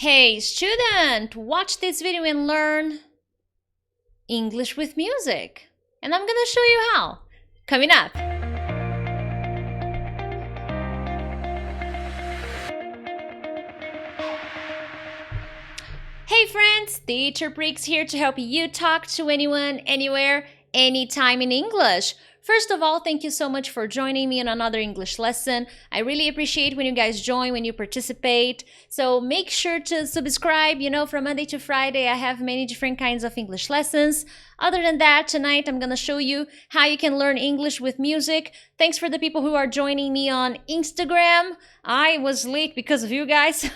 Hey student, watch this video and learn English with music. And I'm gonna show you how. Coming up. Hey friends, Teacher Prix here to help you talk to anyone, anywhere, anytime in English. First of all, thank you so much for joining me in another English lesson. I really appreciate when you guys join, when you participate. So make sure to subscribe. You know, from Monday to Friday, I have many different kinds of English lessons. Other than that, tonight I'm going to show you how you can learn English with music. Thanks for the people who are joining me on Instagram. I was late because of you guys.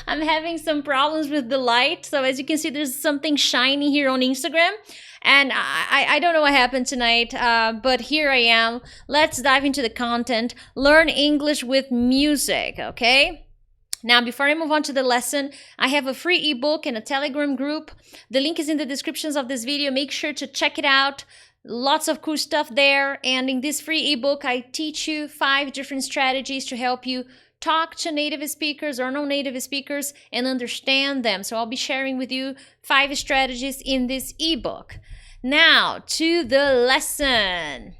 I'm having some problems with the light. So as you can see, there's something shiny here on Instagram. And I don't know what happened tonight, but here I am. Let's dive into the content. Learn English with music, okay? Now, before I move on to the lesson, I have a free ebook and a Telegram group. The link is in the descriptions of this video. Make sure to check it out. Lots of cool stuff there. And in this free ebook, I teach you 5 different strategies to help you talk to native speakers or non-native speakers and understand them. So I'll be sharing with you 5 strategies in this ebook. Now, to the lesson.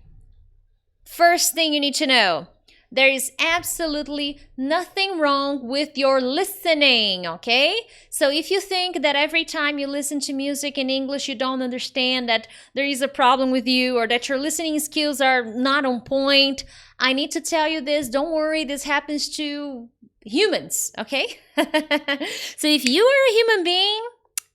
First thing you need to know, there is absolutely nothing wrong with your listening, okay? So if you think that every time you listen to music in English you don't understand, that there is a problem with you or that your listening skills are not on point, I need to tell you this, don't worry, this happens to humans, okay? So if you are a human being,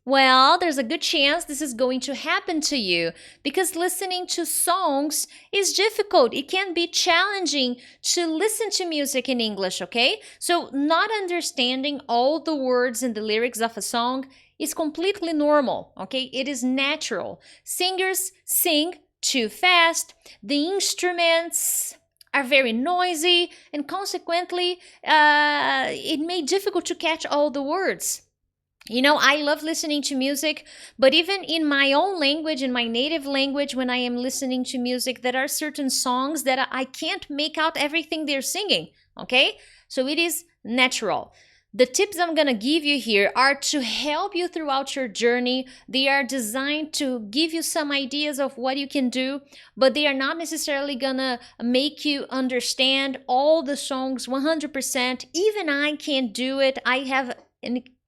well, there's a good chance this is going to happen to you because listening to songs is difficult. It can be challenging to listen to music in English, okay? So not understanding all the words and the lyrics of a song is completely normal, okay? It is natural. Singers sing too fast. The instruments are very noisy and consequently it may be difficult to catch all the words. You know, I love listening to music, but even in my own language, in my native language, when I am listening to music, there are certain songs that I can't make out everything they're singing, okay? So it is natural. The tips I'm gonna give you here are to help you throughout your journey. They are designed to give you some ideas of what you can do, but they are not necessarily gonna make you understand all the songs 100%. Even I can't do it. I have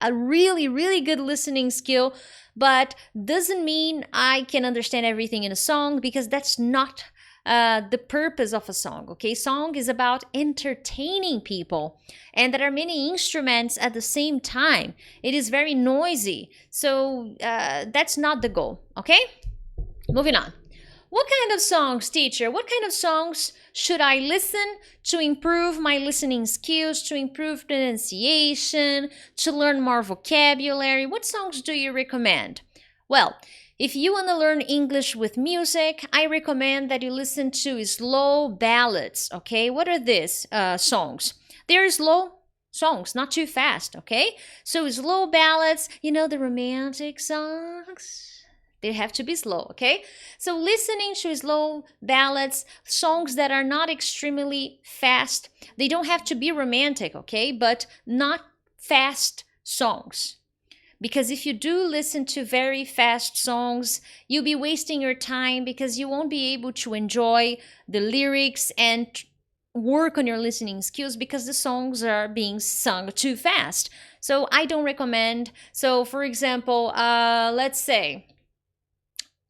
a really good listening skill, but doesn't mean I can understand everything in a song because that's not the purpose of a song, okay? Song is about entertaining people, and there are many instruments at the same time. It is very noisy, so that's not the goal, okay? Moving on. What kind of songs, teacher? What kind of songs should I listen to improve my listening skills, to improve pronunciation, to learn more vocabulary? What songs do you recommend? Well, if you want to learn English with music, I recommend that you listen to slow ballads, okay? What are these songs? They're slow songs, not too fast, okay? So slow ballads, you know, the romantic songs, they have to be slow, okay? So listening to slow ballads, songs that are not extremely fast, they don't have to be romantic, okay? But not fast songs. Because if you do listen to very fast songs, you'll be wasting your time because you won't be able to enjoy the lyrics and work on your listening skills because the songs are being sung too fast. So I don't recommend. So for example, let's say,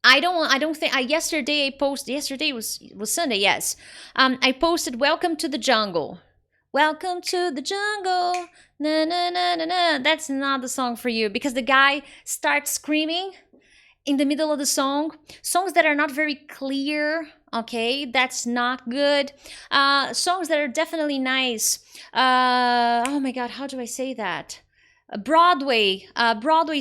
yesterday was Sunday, yes. I posted Welcome to the Jungle. Welcome to the jungle. Na na na na na. That's not the song for you because the guy starts screaming in the middle of the song. Songs that are not very clear, okay? That's not good. Songs that are definitely nice. Oh my God, how do I say that? Broadway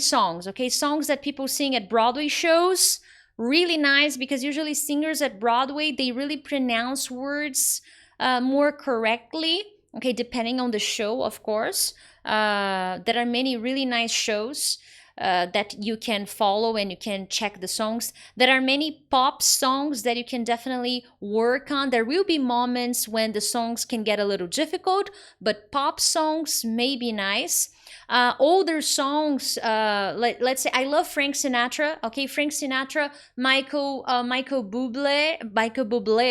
songs, okay? Songs that people sing at Broadway shows. Really nice because usually singers at Broadway, they really pronounce words more correctly, okay, depending on the show, of course. There are many really nice shows. that you can follow and you can check the songs. There are many pop songs that you can definitely work on. There will be moments when the songs can get a little difficult, but pop songs may be nice. Older songs, let's say I love Frank Sinatra. Okay, Frank Sinatra, Michael Bublé.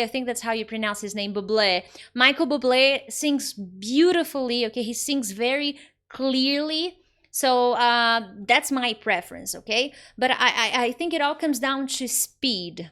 I think that's how you pronounce his name, Bublé. Michael Bublé sings beautifully. Okay, he sings very clearly. So that's my preference. Okay, but I think it all comes down to speed.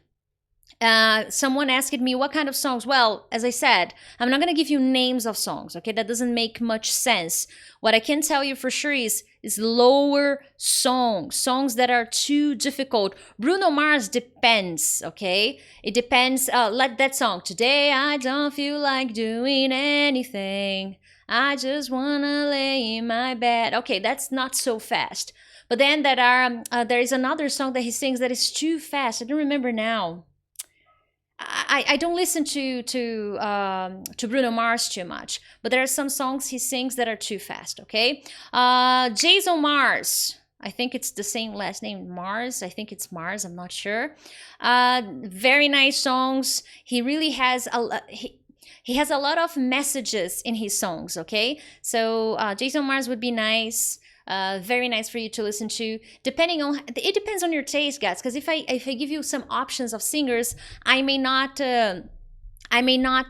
Someone asked me what kind of songs. Well, as I said, I'm not going to give you names of songs, okay? That doesn't make much sense. What I can tell you for sure is lower songs that are too difficult. Bruno Mars depends, okay? It depends. Let that song, Today I Don't Feel Like Doing Anything, I Just Wanna Lay in My Bed. Okay, that's not so fast. But then there is another song that he sings that is too fast. I don't remember now. I don't listen to Bruno Mars too much, but there are some songs he sings that are too fast. Okay, Jason Mars. I think it's the same last name, Mars. I think it's Mars. I'm not sure. Very nice songs. He really has he has a lot of messages in his songs. Okay, so Jason Mars would be nice. Very nice for you to listen to. It depends on your taste, guys. Because if I give you some options of singers, I may not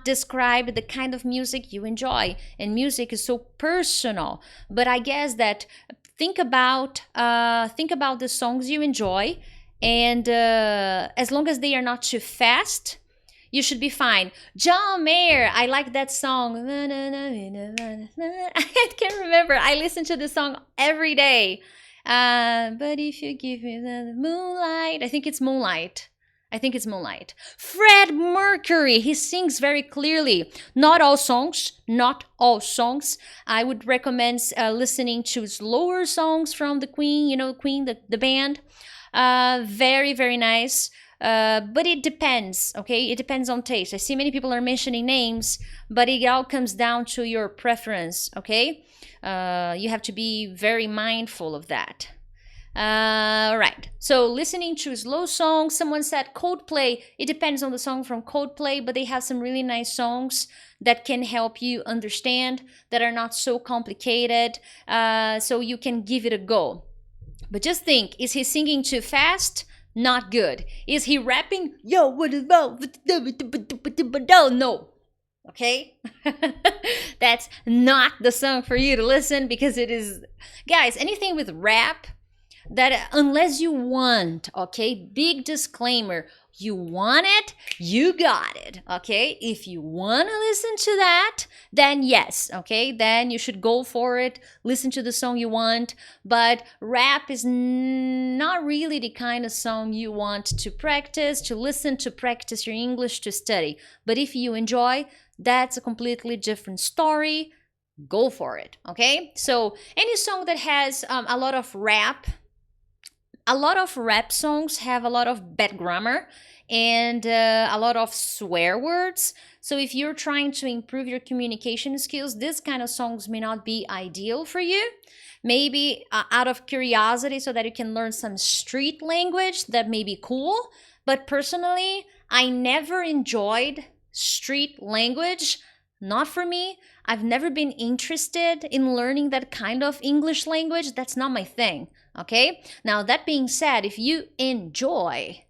describe the kind of music you enjoy, and music is so personal. But I guess that think about the songs you enjoy, and as long as they are not too fast, you should be fine. John Mayer, I like that song. I can't remember. I listen to the song every day. But if you give me the moonlight, I think it's Moonlight. Fred Mercury, he sings very clearly. Not all songs. I would recommend listening to slower songs from the Queen, Queen, the band. Very, very nice. But it depends, okay? It depends on taste. I see many people are mentioning names, but it all comes down to your preference, okay? You have to be very mindful of that. All right. So listening to slow songs, someone said Coldplay. It depends on the song from Coldplay, but they have some really nice songs that can help you understand, that are not so complicated, so you can give it a go. But just think, is he singing too fast? Not good. Is he rapping? Yo, what about? No. Okay? That's not the song for you to listen, because it is... Guys, anything with rap, that unless you want, okay? Big disclaimer. You want it, you got it, okay? If you want to listen to that, then yes, okay? Then you should go for it, listen to the song you want. But rap is not really the kind of song you want to practice, to listen, to practice your English, to study. But if you enjoy, that's a completely different story. Go for it, okay? So any song that has a lot of rap songs have a lot of bad grammar and a lot of swear words. So if you're trying to improve your communication skills, this kind of songs may not be ideal for you. Maybe out of curiosity, so that you can learn some street language, that may be cool. But personally, I never enjoyed street language. Not for me. I've never been interested in learning that kind of English language. That's not my thing, okay? Now, that being said, if you enjoy,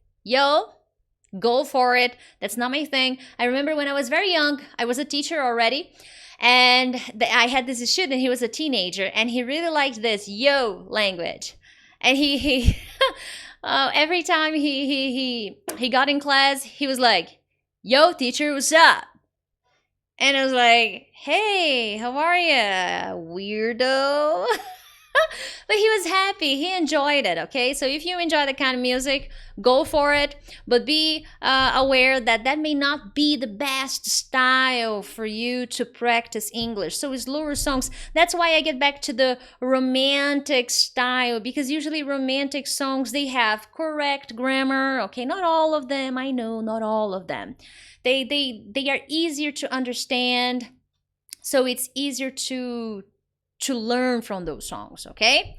go for it. That's not my thing. I remember when I was very young, I was a teacher already, and I had this student, he was a teenager, and he really liked this language. And he every time he got in class, he was like, yo, teacher, what's up? And I was like, hey, how are you, weirdo? But he was happy. He enjoyed it, okay? So if you enjoy that kind of music, go for it. But be aware that that may not be the best style for you to practice English. So it's lower songs. That's why I get back to the romantic style, because usually romantic songs, they have correct grammar, okay? Not all of them, I know, not all of them. They are easier to understand, so it's easier to learn from those songs, okay?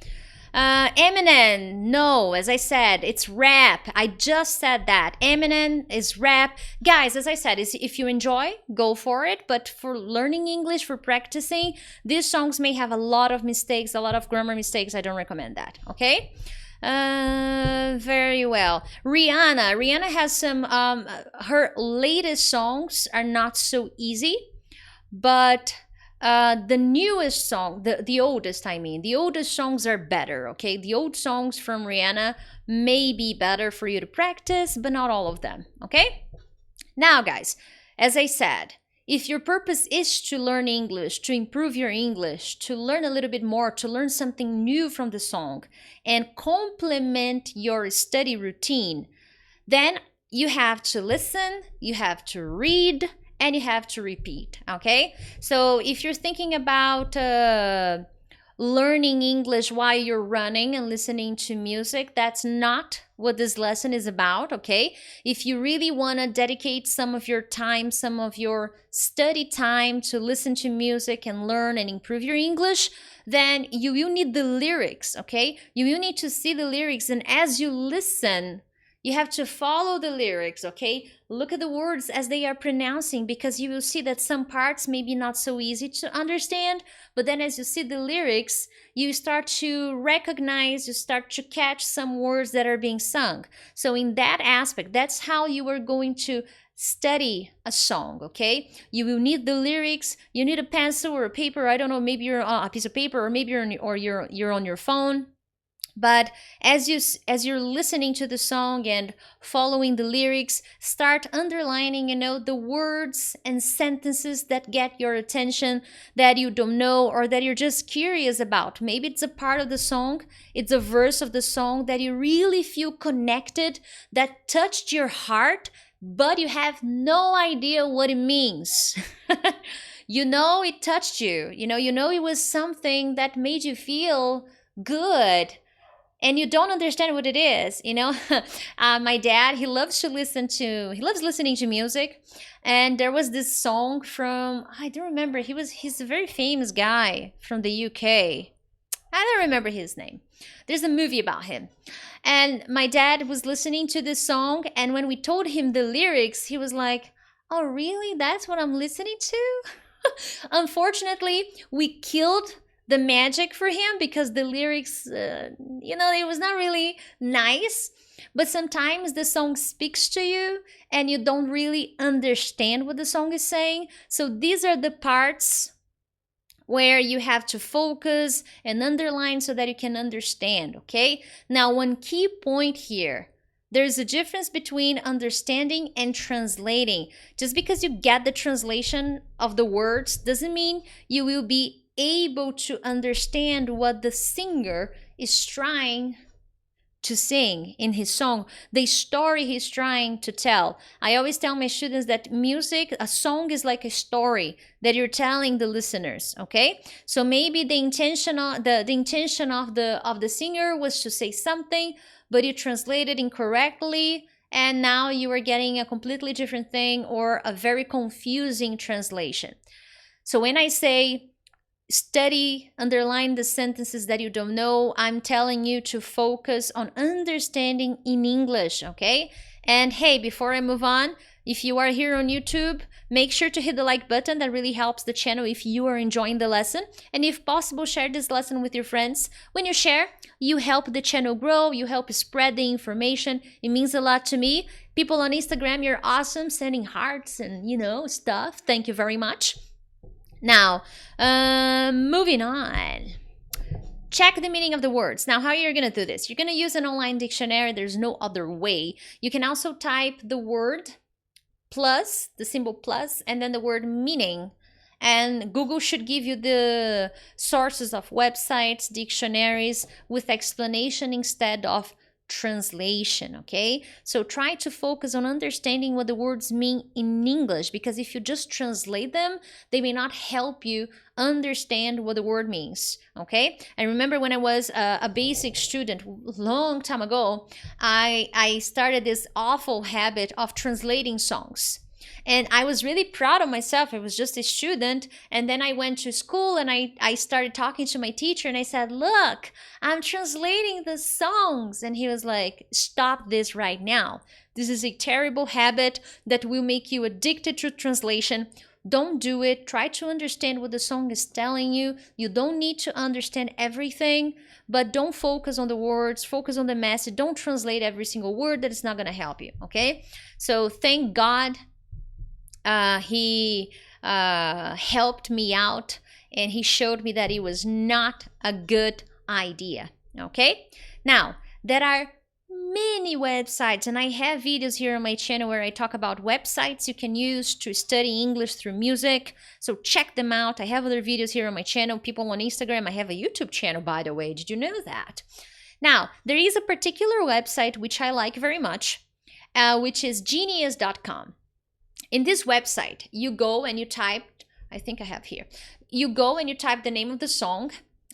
Eminem, no, as I said, it's rap. I just said that. Eminem is rap. Guys, as I said, if you enjoy, go for it. But for learning English, for practicing, these songs may have a lot of mistakes, a lot of grammar mistakes. I don't recommend that, okay? Very well. Rihanna has some, her latest songs are not so easy, but the newest song, the oldest, I mean, the oldest songs are better, okay? The old songs from Rihanna may be better for you to practice, but not all of them, okay? Now, guys, as I said, if your purpose is to learn English, to improve your English, to learn a little bit more, to learn something new from the song, and complement your study routine, then you have to listen, you have to read, and you have to repeat, okay? So if you're thinking about learning English while you're running and listening to music, that's not what this lesson is about, okay? If you really want to dedicate some of your time, some of your study time to listen to music and learn and improve your English, then you will need the lyrics, okay? You will need to see the lyrics, and as you listen, you have to follow the lyrics, okay? Look at the words as they are pronouncing, because you will see that some parts may be not so easy to understand, but then as you see the lyrics, you start to recognize, you start to catch some words that are being sung. So in that aspect, that's how you are going to study a song, okay? You will need the lyrics, you need a pencil or a paper, I don't know, maybe you're on a piece of paper, or maybe you're on your phone. But as you're listening to the song and following the lyrics, start underlining, the words and sentences that get your attention, that you don't know, or that you're just curious about. Maybe it's a part of the song, it's a verse of the song that you really feel connected, that touched your heart, but you have no idea what it means. It touched you. It was something that made you feel good. And you don't understand what it is, My dad, he loves listening to music. And there was this song from, I don't remember, he's a very famous guy from the UK. I don't remember his name. There's a movie about him. And my dad was listening to this song, and when we told him the lyrics, he was like, oh, really? That's what I'm listening to? Unfortunately, we killed the magic for him, because the lyrics, it was not really nice. But sometimes the song speaks to you and you don't really understand what the song is saying. So these are the parts where you have to focus and underline so that you can understand, okay? Now, one key point here. There's a difference between understanding and translating. Just because you get the translation of the words doesn't mean you will be able to understand what the singer is trying to sing in his song, the story he's trying to tell. I always tell my students that a song is like a story that you're telling the listeners, okay? So maybe the intention of the singer was to say something, but you translated incorrectly, and now you are getting a completely different thing, or a very confusing translation. So when I say study, underline the sentences that you don't know, I'm telling you to focus on understanding in English, okay? And hey, before I move on, if you are here on YouTube, make sure to hit the like button. That really helps the channel if you are enjoying the lesson. And if possible, share this lesson with your friends. When you share, you help the channel grow, you help spread the information. It means a lot to me. People on Instagram, you're awesome, sending hearts and, stuff. Thank you very much. Now, moving on. Check the meaning of the words. Now, how you're going to do this? You're going to use an online dictionary. There's no other way. You can also type the word plus, the symbol plus, and then the word meaning. And Google should give you the sources of websites, dictionaries with explanation instead of translation, okay? So try to focus on understanding what the words mean in English, because if you just translate them, they may not help you understand what the word means, okay? I remember when I was a basic student long time ago, I started this awful habit of translating songs. And I was really proud of myself. I was just a student. And then I went to school and I started talking to my teacher and I said, look, I'm translating the songs. And he was like, stop this right now. This is a terrible habit that will make you addicted to translation. Don't do it. Try to understand what the song is telling you. You don't need to understand everything, but don't focus on the words, focus on the message. Don't translate every single word. That is not going to help you, okay? So thank God he helped me out and he showed me that it was not a good idea, okay? Now, there are many websites, and I have videos here on my channel where I talk about websites you can use to study English through music, so check them out. I have other videos here on my channel, people on Instagram. I have a YouTube channel, by the way. Did you know that? Now, there is a particular website which I like very much, which is genius.com. In this website, you go and you type, I think I have here, you go and you type the name of the song,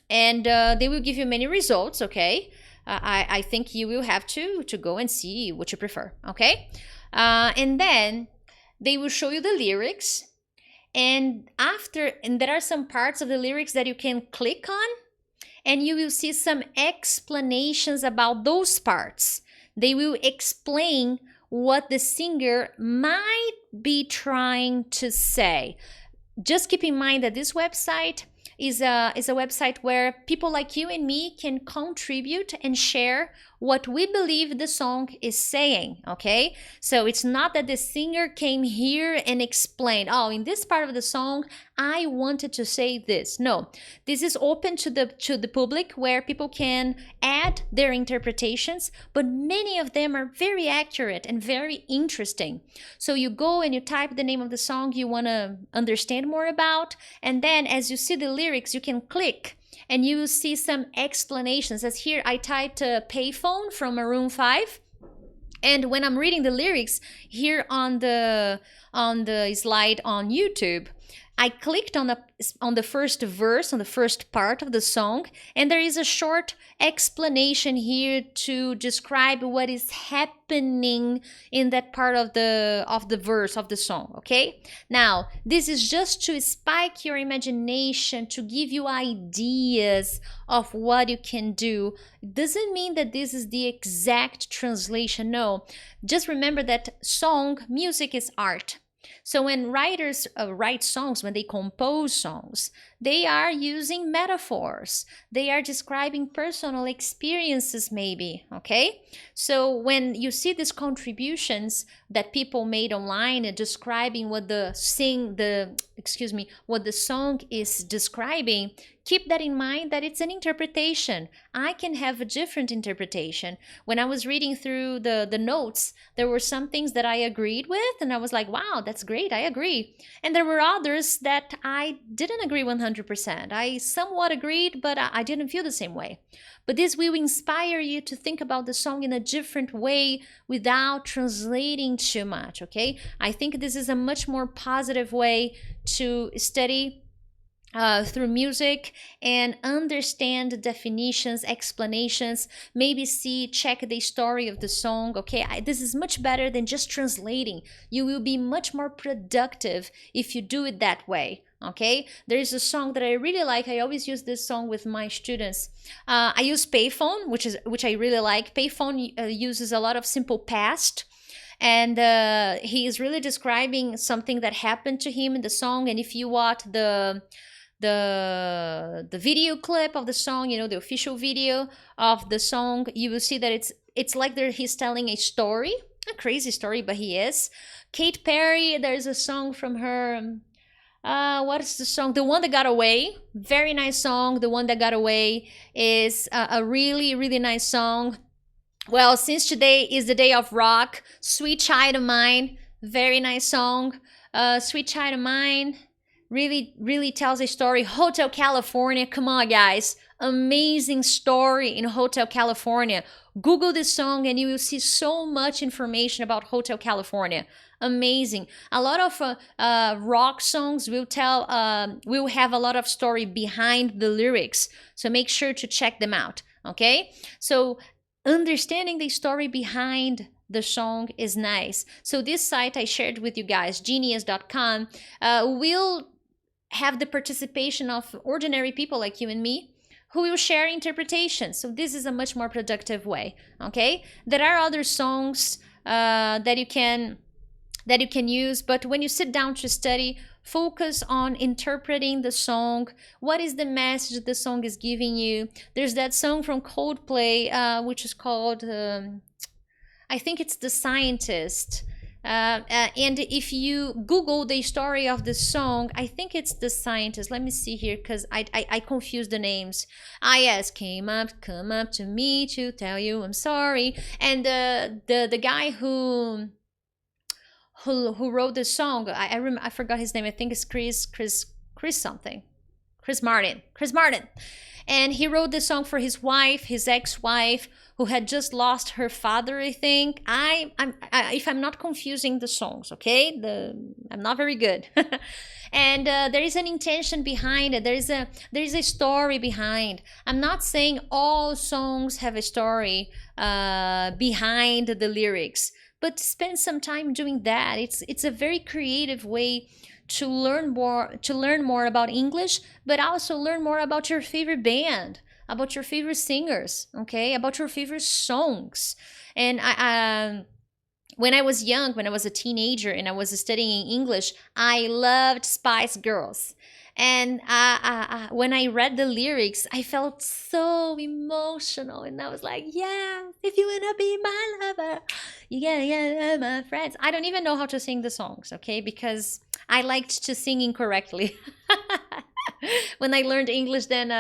and they will give you many results, okay? I think you will have to go and see what you prefer, okay? And then they will show you the lyrics, and there are some parts of the lyrics that you can click on, and you will see some explanations about those parts. They will explain what the singer might be trying to say. Just keep in mind that this website is a website where people like you and me can contribute and share what we believe the song is saying, okay? So it's not that the singer came here and explained, oh, in this part of the song, I wanted to say this. No, this is open to the public where people can add their interpretations, but many of them are very accurate and very interesting. So you go and you type the name of the song you want to understand more about, and then as you see the lyrics, you can click and you will see some explanations. As here, I typed Payphone from Maroon 5. And when I'm reading the lyrics here on the slide on YouTube, I clicked on the first verse, on the first part of the song, and there is a short explanation here to describe what is happening in that part of the verse of the song, okay? Now, this is just to spike your imagination, to give you ideas of what you can do. It doesn't mean that this is the exact translation, no. Just remember that music is art. So when writers write songs, when they compose songs, they are using metaphors. They are describing personal experiences maybe, okay? So when you see these contributions that people made online describing what the song is describing, keep that in mind that it's an interpretation. I can have a different interpretation. When I was reading through the notes, there were some things that I agreed with and I was like, wow, that's great, I agree. And there were others that I didn't agree 100%. I somewhat agreed, but I didn't feel the same way. But this will inspire you to think about the song in a different way without translating too much, okay? I think this is a much more positive way to study through music and understand the definitions, explanations, maybe check the story of the song, okay? This is much better than just translating. You will be much more productive if you do it that way, okay? There is a song that I really like. I always use this song with my students. I use Payphone, which I really like. Payphone uses a lot of simple past. And he is really describing something that happened to him in the song. And if you watch the video clip of the song, you know, the official video of the song, you will see that it's like he's telling a story, a crazy story, but he is. Katy Perry, there's a song from her. What is the song? The One That Got Away. Very nice song. The One That Got Away is a really, really nice song. Well, since today is the day of rock, Sweet Child of Mine, very nice song. Sweet Child of Mine really, really tells a story. Hotel California, come on guys, amazing story in Hotel California. Google this song and you will see so much information about Hotel California. Amazing. A lot of rock songs will have a lot of story behind the lyrics, so make sure to check them out, okay? So understanding the story behind the song is nice. So this site I shared with you guys, genius.com, will have the participation of ordinary people like you and me who will share interpretations. So this is a much more productive way, okay? There are other songs that you can use, but when you sit down to study, focus on interpreting the song. What is the message the song is giving you? There's that song from Coldplay, which is called, I think it's The Scientist. And if you Google the story of the song, I think it's The Scientist. Let me see here, because I confuse the names. Yes, come up to me to tell you I'm sorry. And the guy who wrote this song, I forgot his name. I think it's Chris something. Chris Martin. And he wrote this song for his wife, his ex-wife, who had just lost her father, I think. If I'm not confusing the songs, okay? I'm not very good. And there is an intention behind it. There is a story behind. I'm not saying all songs have a story behind the lyrics, but spend some time doing that. It's a very creative way to learn more about English, but also learn more about your favorite band, about your favorite singers, okay, about your favorite songs. And when I was young, when I was a teenager and I was studying English, I loved Spice Girls. And when I read the lyrics, I felt so emotional, and I was like, yeah, if you wanna be my lover, you gotta get my friends. I don't even know how to sing the songs, okay, because I liked to sing incorrectly. When I learned English, then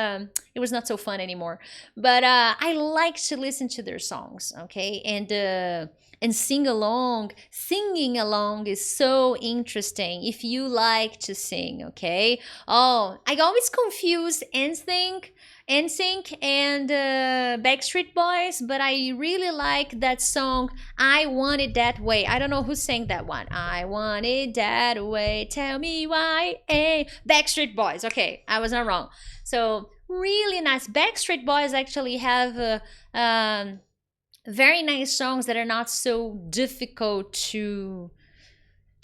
it was not so fun anymore. But I like to listen to their songs, okay, and sing along. Singing along is so interesting if you like to sing, okay? Oh, I always confuse NSYNC and Backstreet Boys, but I really like that song, I Want It That Way. I don't know who sang that one. I want it that way, tell me why. Backstreet Boys. Okay, I was not wrong. So really nice. Backstreet Boys actually have very nice songs that are not so difficult to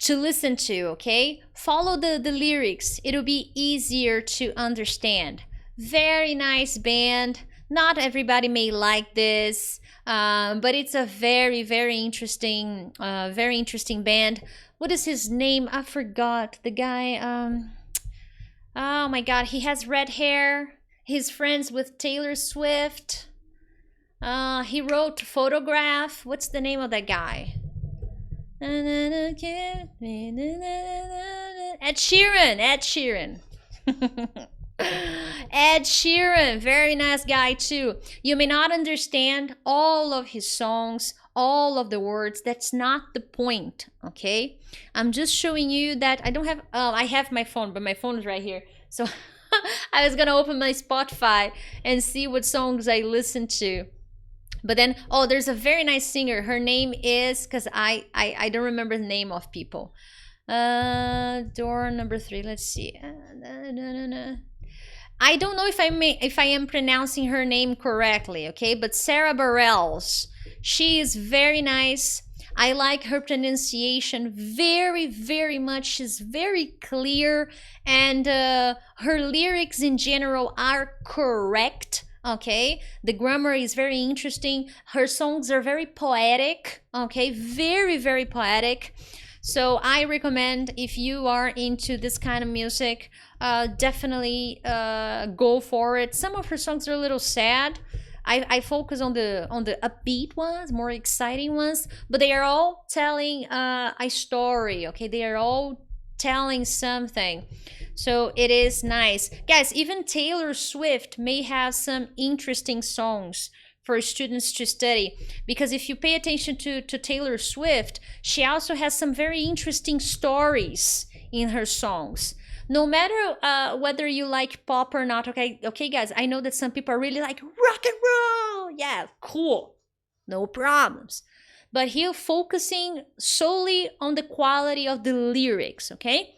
listen to, okay? Follow the lyrics. It'll be easier to understand. Very nice band. Not everybody may like this, but it's a very, very interesting band. What is his name? I forgot. The guy, oh my God, he has red hair. He's friends with Taylor Swift. He wrote Photograph. What's the name of that guy? Ed Sheeran. Ed Sheeran, very nice guy too. You may not understand all of his songs, all of the words. That's not the point, okay? I'm just showing you that I don't have, I have my phone, but my phone is right here. So I was gonna open my Spotify and see what songs I listen to. But then, oh, there's a very nice singer. Her name is, because I don't remember the name of people. Door number 3. Let's see. I don't know if I am pronouncing her name correctly, okay? But Sarah Bareilles. She is very nice. I like her pronunciation very, very much. She's very clear, and her lyrics in general are correct. Okay, the grammar is very interesting. Her songs are very poetic. Okay, very, very poetic. So I recommend, if you are into this kind of music, definitely go for it. Some of her songs are a little sad. I focus on the upbeat ones, more exciting ones, but they are all telling a story. Okay, they are all telling something. So it is nice. Guys, even Taylor Swift may have some interesting songs for students to study, because if you pay attention to Taylor Swift, she also has some very interesting stories in her songs. No matter whether you like pop or not, okay, guys, I know that some people are really like rock and roll. Yeah, cool. No problems. But here focusing solely on the quality of the lyrics, okay?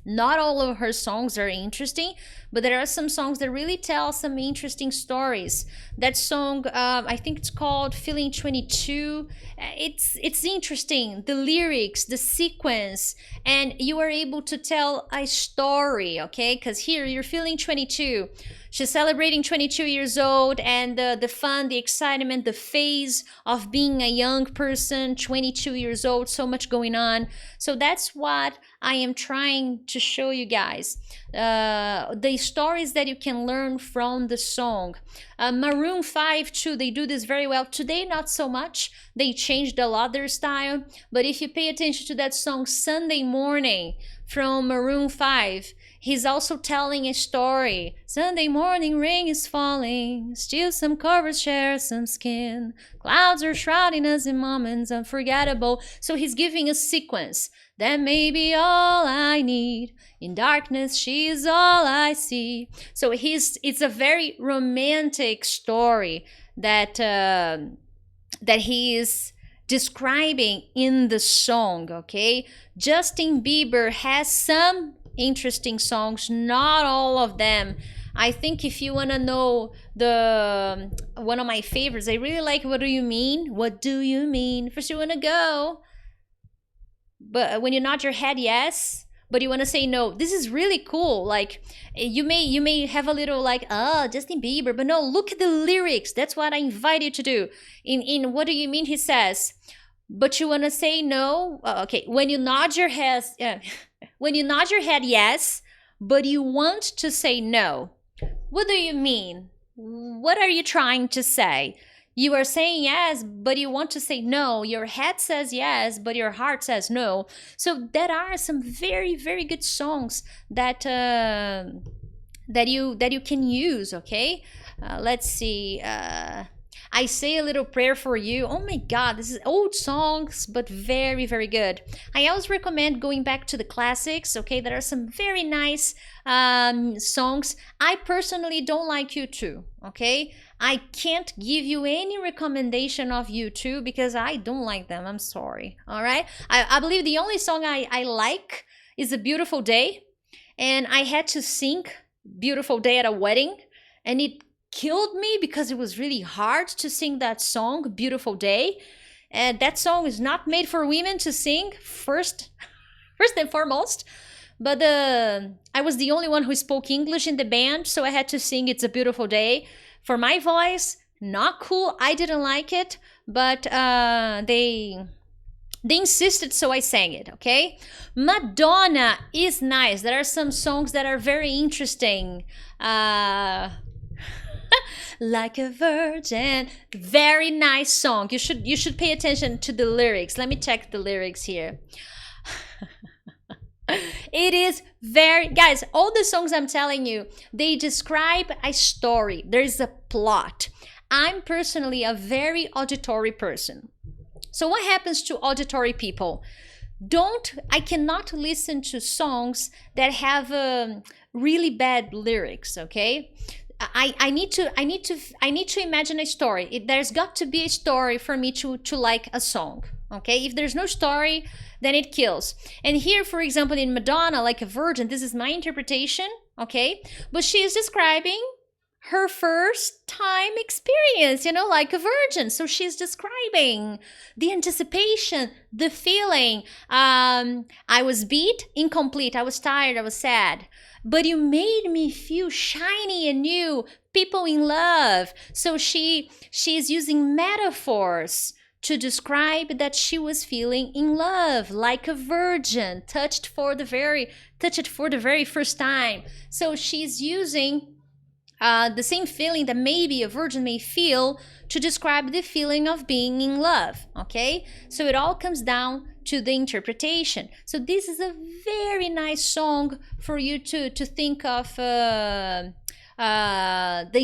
Not all of her songs are interesting, but there are some songs that really tell some interesting stories. That song, I think it's called Feeling 22. It's interesting. The lyrics, the sequence, and you are able to tell a story, okay? Because here you're feeling 22. She's celebrating 22 years old, and the fun, the excitement, the phase of being a young person, 22 years old, so much going on. So that's what I am trying to show you guys. The stories that you can learn from the song. Maroon 5 too, they do this very well. Today, not so much. They changed a lot their style. But if you pay attention to that song Sunday Morning from Maroon 5, he's also telling a story. Sunday morning, rain is falling. Still some covers share some skin. Clouds are shrouding us in moments unforgettable. So he's giving a sequence. That may be all I need. In darkness, she is all I see. So it's a very romantic story that he is describing in the song, okay? Justin Bieber has some interesting songs, not all of them. I think if you want to know one of my favorites, I really like What Do You Mean? What do you mean? First you want to go, but when you nod your head yes, but you want to say no. This is really cool. Like you may have a little like, oh, Justin Bieber, but no, look at the lyrics. That's what I invite you to do. In What Do You Mean, he says, but you want to say no. Okay, when you nod your head, when you nod your head yes, but you want to say no. What do you mean? What are you trying to say? You are saying yes, but you want to say no. Your head says yes, but your heart says no. So there are some very, very good songs that that you can use. Okay, let's see. I Say a Little Prayer for You. Oh my God, this is old songs, but very, very good. I always recommend going back to the classics, okay? There are some very nice songs. I personally don't like U2, okay? I can't give you any recommendation of U2 because I don't like them. I'm sorry, all right? I believe the only song I like is A Beautiful Day, and I had to sing Beautiful Day at a wedding, and it killed me because it was really hard to sing that song, Beautiful Day. And that song is not made for women to sing, first and foremost. But I was the only one who spoke English in the band, so I had to sing It's a Beautiful Day. For my voice, not cool. I didn't like it, but they insisted, so I sang it, okay? Madonna is nice. There are some songs that are very interesting. Like a Virgin, very nice song. You should pay attention to the lyrics. Let me check the lyrics here. It is very, guys, all the songs I'm telling you, they describe a story. There's a plot. I'm personally a very auditory person. So what happens to auditory people? I cannot listen to songs that have really bad lyrics, okay? I need to imagine a story. There's got to be a story for me to like a song. Okay, if there's no story, then it kills. And here, for example, in Madonna, Like a Virgin, this is my interpretation. Okay, but she is describing her first time experience, like a virgin. So she's describing the anticipation, the feeling. I was beat, incomplete. I was tired. I was sad. But you made me feel shiny and new, people in love. So she's using metaphors to describe that she was feeling in love, like a virgin, touched for the very first time. So she's using the same feeling that maybe a virgin may feel to describe the feeling of being in love, okay? So it all comes down to the interpretation. So this is a very nice song for you to think of the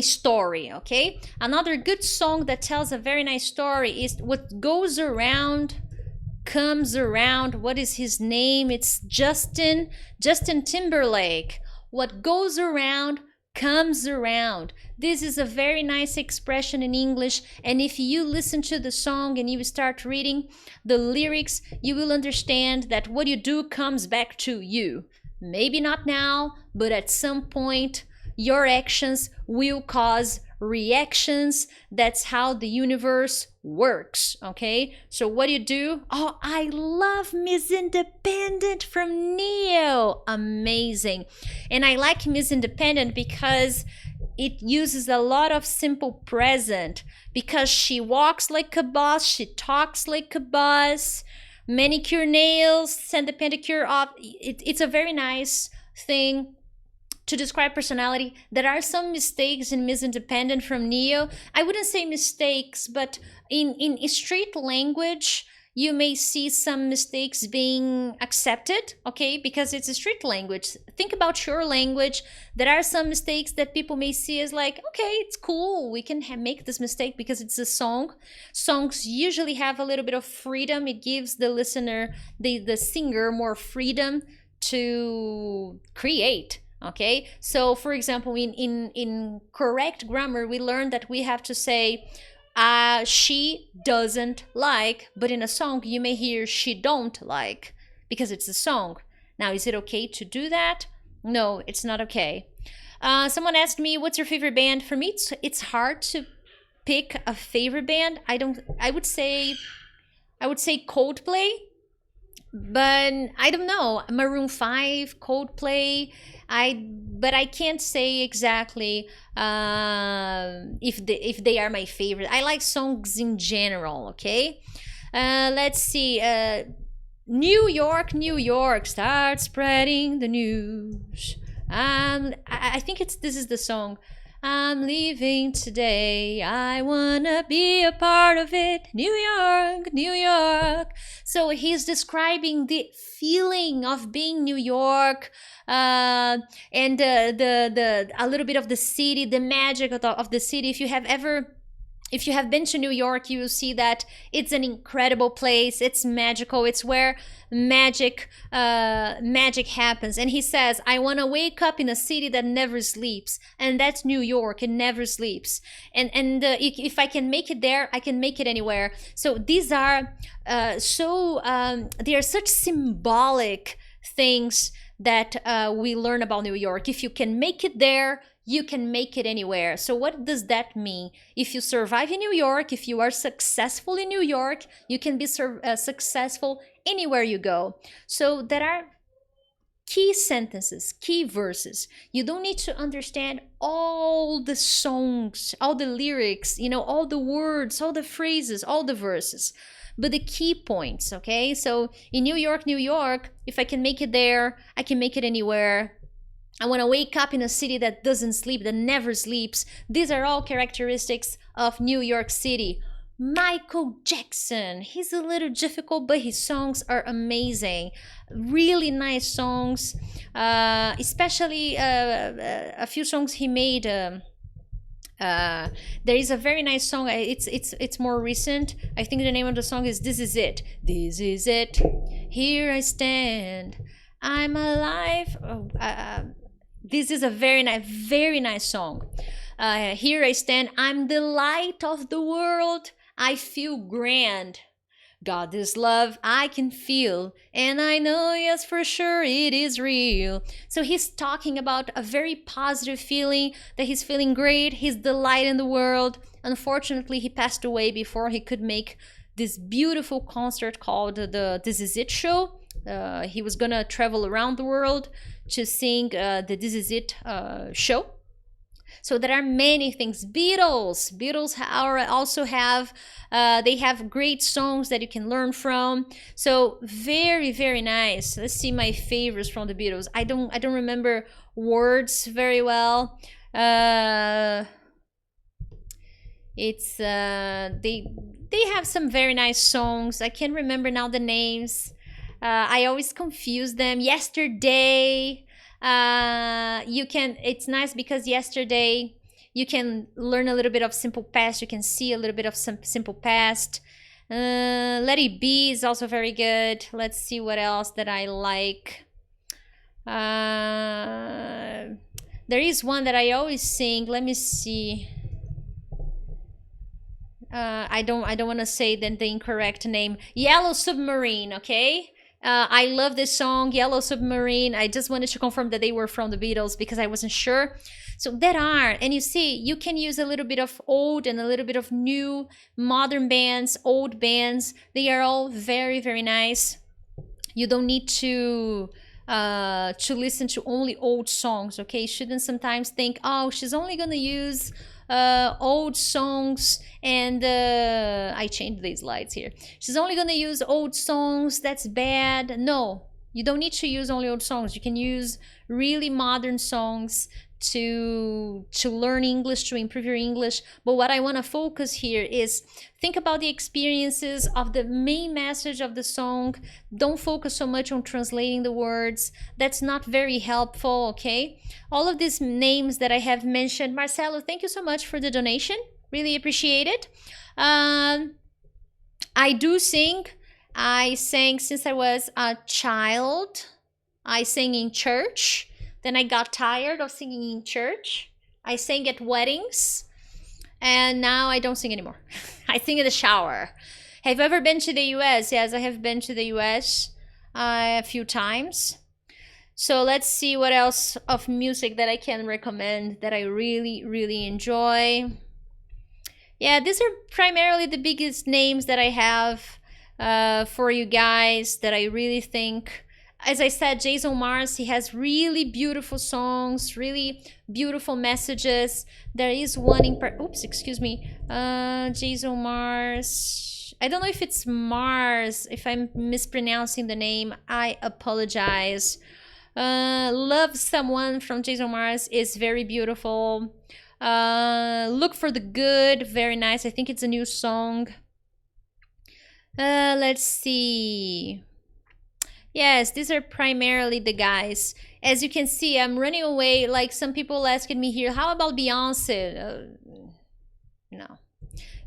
story, okay? Another good song that tells a very nice story is What Goes Around Comes Around. What is his name? It's Justin Timberlake. What goes around comes around. This is a very nice expression in English, and if you listen to the song and you start reading the lyrics, you will understand that what you do comes back to you. Maybe not now, but at some point, your actions will cause reactions. That's how the universe works, okay? So what do you do? Oh, I love Miss Independent from Neo. Amazing. And I like Miss Independent because it uses a lot of simple present, because she walks like a boss, she talks like a boss, manicure nails, send the pedicure off. It's a very nice thing to describe personality. There are some mistakes in Miss Independent from Neo. I wouldn't say mistakes, but in street language, you may see some mistakes being accepted, okay? Because it's a street language. Think about your language. There are some mistakes that people may see as like, okay, it's cool. We can make this mistake because it's a song. Songs usually have a little bit of freedom. It gives the listener, the singer, more freedom to create. Okay, so for example, in correct grammar, we learned that we have to say she doesn't like, but in a song you may hear she don't like because it's a song. Now, is it okay to do that? No, it's not okay. Someone asked me, what's your favorite band? For me, it's hard to pick a favorite band. I would say Coldplay, but I don't know, Maroon 5, Coldplay. But I can't say exactly if they are my favorite. I like songs in general. Okay, let's see. New York, New York, start spreading the news. I think this is the song. I'm leaving today. I wanna be a part of it. New York, New York. So he's describing the feeling of being New York, and the a little bit of the city, the magic of the city. If you have been to New York, you will see that it's an incredible place. It's magical. It's where magic happens. And he says, I want to wake up in a city that never sleeps. And that's New York. It never sleeps. And if I can make it there, I can make it anywhere. So these are they are such symbolic things that we learn about New York. If you can make it there, you can make it anywhere. So what does that mean? If you survive in New York, if you are successful in New York, you can be successful anywhere you go. So there are key sentences, key verses. You don't need to understand all the songs, all the lyrics, all the words, all the phrases, all the verses, but the key points, okay? So in New York, New York, if I can make it there, I can make it anywhere. I want to wake up in a city that doesn't sleep, that never sleeps. These are all characteristics of New York City. Michael Jackson, he's a little difficult, but his songs are amazing. Really nice songs, especially a few songs he made. There is a very nice song. It's more recent. I think the name of the song is "This Is It." This is it. Here I stand. I'm alive. This is a very nice song. Here I stand. I'm the light of the world. I feel grand. God is love, I can feel, and I know, yes, for sure, it is real. So he's talking about a very positive feeling, that he's feeling great, he's the light in the world. Unfortunately, he passed away before he could make this beautiful concert called the This Is It show. He was gonna travel around the world to sing the This Is It show. So there are many things. Beatles also have they have great songs that you can learn from. So very, very nice. Let's see my favorites from the Beatles. I don't remember words very well. It's they have some very nice songs. I can't remember now the names. I always confuse them. Yesterday. It's nice because yesterday you can learn a little bit of simple past. You can see a little bit of some simple past. Let It Be is also very good. Let's see what else that I like. There is one that I always sing. Let me see. I don't want to say the incorrect name. Yellow Submarine, okay? I love this song, Yellow Submarine. I just wanted to confirm that they were from the Beatles because I wasn't sure. So there are, and you see, you can use a little bit of old and a little bit of new, modern bands, old bands. They are all very, very nice. You don't need to listen to only old songs, okay? You shouldn't sometimes think, oh, she's only gonna use old songs, and I changed these lights here. She's only gonna use old songs, that's bad. No, you don't need to use only old songs. You can use really modern songs to learn English, to improve your English. But what I want to focus here is think about the experiences of the main message of the song. Don't focus so much on translating the words. That's not very helpful, okay? All of these names that I have mentioned. Marcelo, thank you so much for the donation. Really appreciate it. I do sing. I sang since I was a child. I sang in church. Then I got tired of singing in church. I sang at weddings. And now I don't sing anymore. I sing in the shower. Have you ever been to the US? Yes, I have been to the US a few times. So let's see what else of music that I can recommend that I really, really enjoy. Yeah, these are primarily the biggest names that I have for you guys that I really think. As I said, Jason Mars, he has really beautiful songs, really beautiful messages. There is one in Jason Mars. I don't know if it's Mars. If I'm mispronouncing the name, I apologize. Love Someone from Jason Mars is very beautiful. Look for the Good, very nice. I think it's a new song. Let's see. Yes, these are primarily the guys. As you can see, I'm running away. Like some people asking me here, how about Beyonce? No.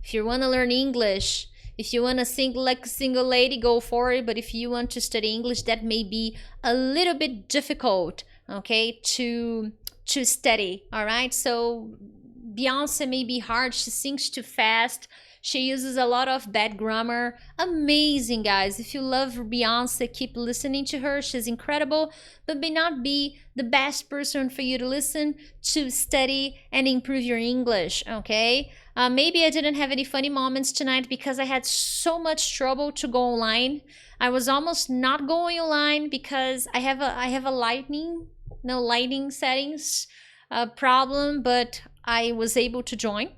If you want to learn English, if you want to sing like a single lady, go for it. But if you want to study English, that may be a little bit difficult, okay, to study, all right? So Beyonce may be hard. She sings too fast. She uses a lot of bad grammar. Amazing, guys. If you love Beyonce, keep listening to her. She's incredible, but may not be the best person for you to listen to, study, and improve your English, okay? Maybe I didn't have any funny moments tonight because I had so much trouble to go online. I was almost not going online because I have a lighting settings problem, but I was able to join.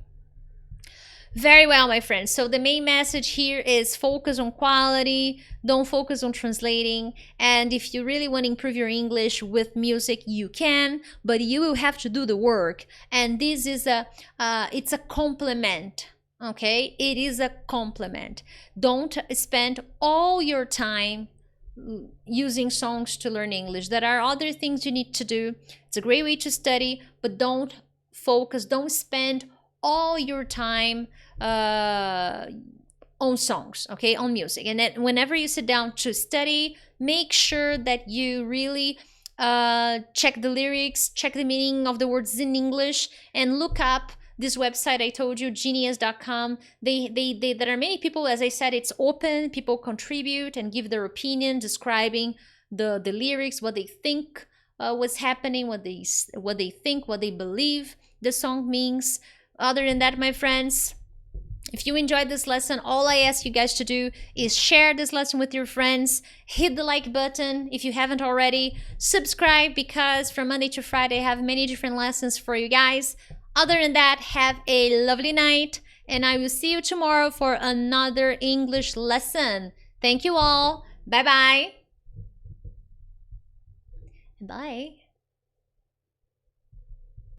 Very well, my friends. So the main message here is focus on quality, don't focus on translating. And if you really want to improve your English with music, you can, but you will have to do the work. And this is it's a complement, okay? It is a complement. Don't spend all your time using songs to learn English. There are other things you need to do. It's a great way to study, but don't spend all your time on songs, okay, on music. And then whenever you sit down to study, make sure that you really check the lyrics, check the meaning of the words in English, and look up this website I told you, genius.com. There are many people, as I said, it's open. People contribute and give their opinion, describing the lyrics, what they think was happening, what they think, what they believe the song means. Other than that, my friends, if you enjoyed this lesson, all I ask you guys to do is share this lesson with your friends. Hit the like button if you haven't already. Subscribe, because from Monday to Friday I have many different lessons for you guys. Other than that, have a lovely night, and I will see you tomorrow for another English lesson. Thank you all. Bye-bye. Bye.